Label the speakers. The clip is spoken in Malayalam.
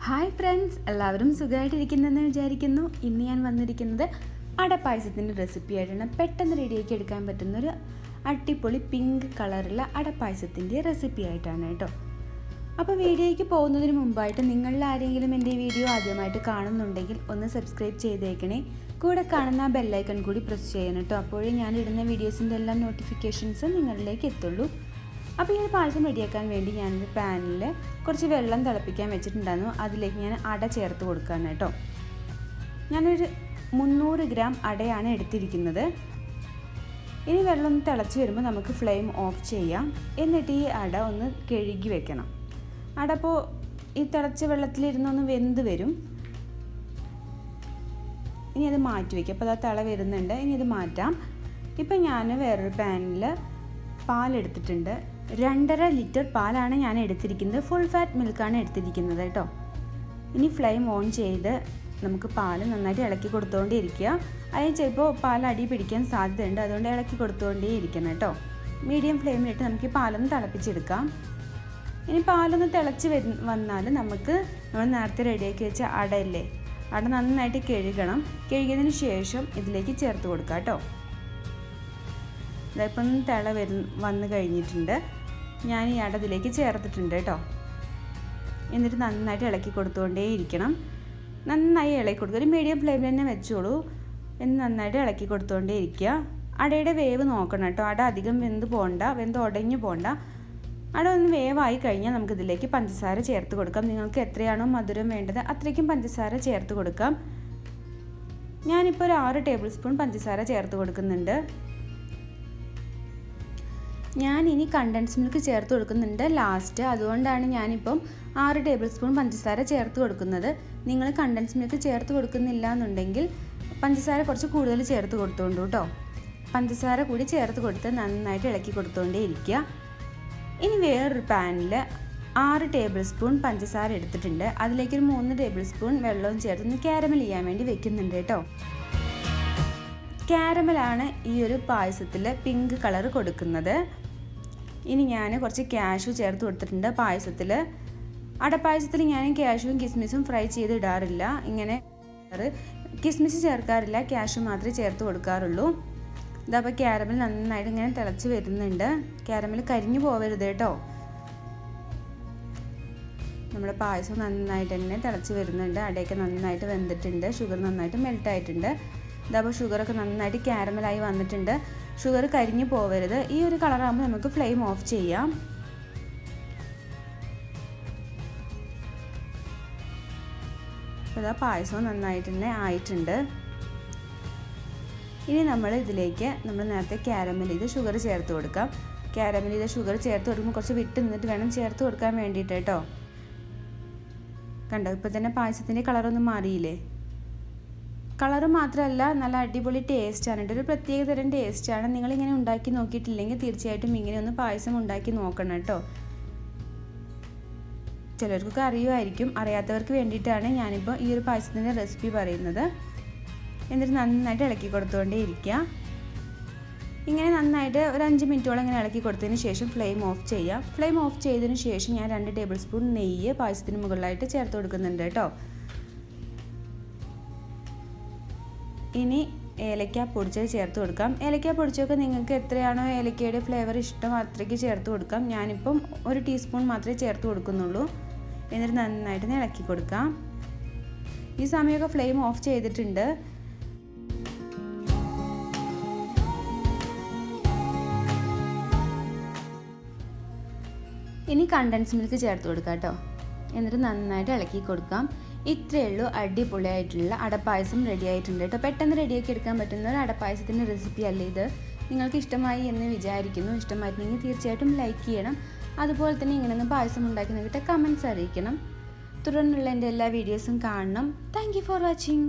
Speaker 1: ഹായ് ഫ്രണ്ട്സ്, എല്ലാവരും സുഖമായിട്ടിരിക്കുന്നതെന്ന് വിചാരിക്കുന്നു. ഇന്ന് ഞാൻ വന്നിരിക്കുന്നത് അടപ്പായസത്തിൻ്റെ റെസിപ്പി ആയിട്ടാണ്. പെട്ടെന്ന് റെഡിയാക്കി എടുക്കാൻ പറ്റുന്നൊരു അടിപൊളി പിങ്ക് കളറുള്ള അടപ്പായസത്തിൻ്റെ റെസിപ്പി ആയിട്ടാണ് കേട്ടോ. അപ്പോൾ വീഡിയോയ്ക്ക് പോകുന്നതിന് മുമ്പായിട്ട് നിങ്ങളിൽ ആരെങ്കിലും എൻ്റെ വീഡിയോ ആദ്യമായിട്ട് കാണുന്നുണ്ടെങ്കിൽ ഒന്ന് സബ്സ്ക്രൈബ് ചെയ്തേക്കണേ. കൂടെ കാണുന്ന ആ ബെല്ലൈക്കൺ കൂടി പ്രസ് ചെയ്യണം കേട്ടോ. അപ്പോഴേ ഞാൻ ഇടുന്ന വീഡിയോസിൻ്റെ എല്ലാം നോട്ടിഫിക്കേഷൻസ് നിങ്ങളിലേക്ക് എത്തുള്ളൂ. അപ്പോൾ ഈ ഒരു പായസം റെഡിയാക്കാൻ വേണ്ടി ഞാനൊരു പാനിൽ കുറച്ച് വെള്ളം തിളപ്പിക്കാൻ വെച്ചിട്ടുണ്ടായിരുന്നു. അതിലേക്ക് ഞാൻ അട ചേർത്ത് കൊടുക്കുകയാണ് കേട്ടോ. ഞാനൊരു 300 ഗ്രാം അടയാണ് എടുത്തിരിക്കുന്നത്. ഇനി വെള്ളം ഒന്ന് തിളച്ച് വരുമ്പോൾ നമുക്ക് ഫ്ലെയിം ഓഫ് ചെയ്യാം. എന്നിട്ട് ഈ അട ഒന്ന് കഴുകി വെക്കണം. അട ഇപ്പോൾ ഈ തിളച്ച വെള്ളത്തിലിരുന്നൊന്ന് വെന്ത് വരും. ഇനി അത് മാറ്റി വയ്ക്കാം. അപ്പോൾ അത് തിള വരുന്നുണ്ട്. ഇനി ഇത് മാറ്റാം. ഇപ്പം ഞാൻ വേറൊരു പാനിൽ പാലെടുത്തിട്ടുണ്ട്. 2.5 ലിറ്റർ പാലാണ് ഞാൻ എടുത്തിരിക്കുന്നത്. ഫുൾ ഫാറ്റ് മിൽക്കാണ് എടുത്തിരിക്കുന്നത് കേട്ടോ. ഇനി ഫ്ലെയിം ഓൺ ചെയ്ത് നമുക്ക് പാൽ നന്നായിട്ട് ഇളക്കി കൊടുത്തുകൊണ്ടേ ഇരിക്കുക. അതിന് ചിലപ്പോൾ പാൽ അടി പിടിക്കാൻ സാധ്യതയുണ്ട്. അതുകൊണ്ട് ഇളക്കി കൊടുത്തുകൊണ്ടേ ഇരിക്കണം കേട്ടോ. മീഡിയം ഫ്ലെയിമിലിട്ട് നമുക്ക് ഈ പാലൊന്ന് തിളപ്പിച്ചെടുക്കാം. ഇനി പാലൊന്ന് തിളച്ച് വന്നാൽ നമുക്ക് നമ്മൾ നേരത്തെ റെഡിയാക്കി വെച്ച അടയില്ലേ, അട നന്നായിട്ട് കഴുകണം. കഴുകിയതിന് ശേഷം ഇതിലേക്ക് ചേർത്ത് കൊടുക്കാം കേട്ടോ. ഇതിപ്പം തിള വന്ന് കഴിഞ്ഞിട്ടുണ്ട്. ഞാൻ ഈ അട ഇതിലേക്ക് ചേർത്തിട്ടുണ്ട് കേട്ടോ. എന്നിട്ട് നന്നായിട്ട് ഇളക്കി കൊടുത്തുകൊണ്ടേ ഇരിക്കണം. നന്നായി ഇളക്കി കൊടുക്കുക. ഒരു മീഡിയം ഫ്ലെയിമിൽ തന്നെ വെച്ചോളൂ. എന്നിട്ട് നന്നായിട്ട് ഇളക്കി കൊടുത്തുകൊണ്ടേ ഇരിക്കുക. അടയുടെ വേവ് നോക്കണം കേട്ടോ. അട അധികം വെന്ത് ഉടഞ്ഞു പോകണ്ട. അട ഒന്ന് വേവായി കഴിഞ്ഞാൽ നമുക്കിതിലേക്ക് പഞ്ചസാര ചേർത്ത് കൊടുക്കാം. നിങ്ങൾക്ക് എത്രയാണോ മധുരം വേണ്ടത് അത്രയ്ക്കും പഞ്ചസാര ചേർത്ത് കൊടുക്കാം. ഞാനിപ്പോൾ ഒരു 6 ടേബിൾ സ്പൂൺ പഞ്ചസാര ചേർത്ത് കൊടുക്കുന്നുണ്ട്. ഞാൻ ഇനി കണ്ടൻസ് മിൽക്ക് ചേർത്ത് കൊടുക്കുന്നുണ്ട് ലാസ്റ്റ്. അതുകൊണ്ടാണ് ഞാനിപ്പം 6 ടേബിൾ സ്പൂൺ പഞ്ചസാര ചേർത്ത് കൊടുക്കുന്നത്. നിങ്ങൾ കണ്ടൻസ് മിൽക്ക് ചേർത്ത് കൊടുക്കുന്നില്ല എന്നുണ്ടെങ്കിൽ പഞ്ചസാര കുറച്ച് കൂടുതൽ ചേർത്ത് കൊടുത്തോണ്ടു കേട്ടോ. പഞ്ചസാര കൂടി ചേർത്ത് കൊടുത്ത് നന്നായിട്ട് ഇളക്കി കൊടുത്തുകൊണ്ടേ ഇരിക്കുക. ഇനി വേറൊരു പാനിൽ 6 ടേബിൾ സ്പൂൺ പഞ്ചസാര എടുത്തിട്ടുണ്ട്. അതിലേക്കൊരു 3 ടേബിൾ സ്പൂൺ വെള്ളവും ചേർത്ത് കാരമൽ ചെയ്യാൻ വേണ്ടി വെക്കുന്നുണ്ട് കേട്ടോ. കാരമലാണ് ഈ ഒരു പായസത്തിൽ പിങ്ക് കളർ കൊടുക്കുന്നത്. ഇനി ഞാൻ കുറച്ച് കാഷ്യൂ ചേർത്ത് കൊടുത്തിട്ടുണ്ട് പായസത്തിൽ. അടപ്പായസത്തിൽ ഞാൻ കാഷ്യൂവും കിസ്മിസും ഫ്രൈ ചെയ്ത് ഇടാറില്ല. ഇങ്ങനെ കിസ്മിസ് ചേർക്കാറില്ല, കാഷ്യൂ മാത്രമേ ചേർത്ത് കൊടുക്കാറുള്ളൂ. ഇതപ്പോൾ കാരമൽ നന്നായിട്ട് ഇങ്ങനെ തിളച്ച് വരുന്നുണ്ട്. കാരമൽ കരിഞ്ഞു പോവരുത് കേട്ടോ. നമ്മുടെ പായസം നന്നായിട്ട് തന്നെ തിളച്ച് വരുന്നുണ്ട്. അടയൊക്കെ നന്നായിട്ട് വെന്തിട്ടുണ്ട്. ഷുഗർ നന്നായിട്ട് മെൽട്ടായിട്ടുണ്ട്. ഇതപ്പോൾ ഷുഗറൊക്കെ നന്നായിട്ട് കാരമലായി വന്നിട്ടുണ്ട്. ഷുഗർ കരിഞ്ഞു പോവരുത്. ഈ ഒരു കളറാകുമ്പോൾ നമുക്ക് ഫ്ലെയിം ഓഫ് ചെയ്യാം. ഇതാ പായസവും നന്നായിട്ട് തന്നെ ആയിട്ടുണ്ട്. ഇനി നമ്മൾ ഇതിലേക്ക് നേരത്തെ കാരമൽ ചെയ്ത് ഷുഗർ ചേർത്ത് കൊടുക്കാം. കാരമൽ ചെയ്ത് ഷുഗർ ചേർത്ത് കൊടുക്കുമ്പോൾ കുറച്ച് വിട്ട് നിന്നിട്ട് വേണം ചേർത്ത് കൊടുക്കാൻ വേണ്ടിയിട്ട് കേട്ടോ. കണ്ടോ, ഇപ്പോൾ തന്നെ പായസത്തിൻ്റെ കളറൊന്നും മാറിയില്ലേ? കളറ് മാത്രമല്ല, നല്ല അടിപൊളി ടേസ്റ്റാണ്. ഒരു പ്രത്യേക തരം ടേസ്റ്റാണ്. നിങ്ങളിങ്ങനെ ഉണ്ടാക്കി നോക്കിയിട്ടില്ലെങ്കിൽ തീർച്ചയായിട്ടും ഇങ്ങനെ ഒന്ന് പായസം ഉണ്ടാക്കി നോക്കണം കേട്ടോ. ചിലർക്കൊക്കെ അറിയുമായിരിക്കും. അറിയാത്തവർക്ക് വേണ്ടിയിട്ടാണ് ഞാനിപ്പോൾ ഈ ഒരു പായസത്തിൻ്റെ റെസിപ്പി പറയുന്നത്. എന്നിട്ട് നന്നായിട്ട് ഇളക്കി കൊടുത്തുകൊണ്ടേ ഇരിക്കുക. ഇങ്ങനെ നന്നായിട്ട് ഒരു 5 മിനിറ്റോളം ഇങ്ങനെ ഇളക്കി കൊടുത്തതിന് ശേഷം ഫ്ലെയിം ഓഫ് ചെയ്യാം. ഫ്ലെയിം ഓഫ് ചെയ്തതിന് ശേഷം ഞാൻ 2 ടേബിൾ സ്പൂൺ നെയ്യ് പായസത്തിന് മുകളിലായിട്ട് ചേർത്ത് കൊടുക്കുന്നുണ്ട് കേട്ടോ. ഇനി ഏലക്ക പൊടിച്ചത് ചേർത്ത് കൊടുക്കാം. ഏലക്ക പൊടിച്ചതൊക്കെ നിങ്ങൾക്ക് എത്രയാണോ ഏലക്കയുടെ ഫ്ലേവർ ഇഷ്ടം അത്രയ്ക്ക് ചേർത്ത് കൊടുക്കാം. ഞാനിപ്പം 1 ടീസ്പൂൺ മാത്രമേ ചേർത്ത് കൊടുക്കുന്നുള്ളൂ. എന്നിട്ട് നന്നായിട്ട് ഇളക്കി കൊടുക്കാം. ഈ സമയമൊക്കെ ഫ്ലെയിം ഓഫ് ചെയ്തിട്ടുണ്ട്. ഇനി കണ്ടൻസ് മിൽക്ക് ചേർത്ത് കൊടുക്കാം കേട്ടോ. എന്നിട്ട് നന്നായിട്ട് ഇളക്കി കൊടുക്കാം. ഇത്രയേ ഉള്ളൂ, അടിപൊളിയായിട്ടുള്ള അടപ്പായസം റെഡി ആയിട്ടുണ്ട് കേട്ടോ. പെട്ടെന്ന് റെഡിയാക്കി എടുക്കാൻ പറ്റുന്ന ഒരു അടപ്പായസത്തിൻ്റെ റെസിപ്പി അല്ലേ ഇത്. നിങ്ങൾക്ക് ഇഷ്ടമായി എന്ന് വിചാരിക്കുന്നു. ഇഷ്ടമായിട്ടുണ്ടെങ്കിൽ തീർച്ചയായിട്ടും ലൈക്ക് ചെയ്യണം. അതുപോലെ തന്നെ ഇങ്ങനെയൊന്ന് പായസം ഉണ്ടാക്കി നോക്കിയിട്ട് കമൻറ്റ്സ് അറിയിക്കണം. തുടർന്നുള്ള എൻ്റെ എല്ലാ വീഡിയോസും കാണണം. Thank you for watching.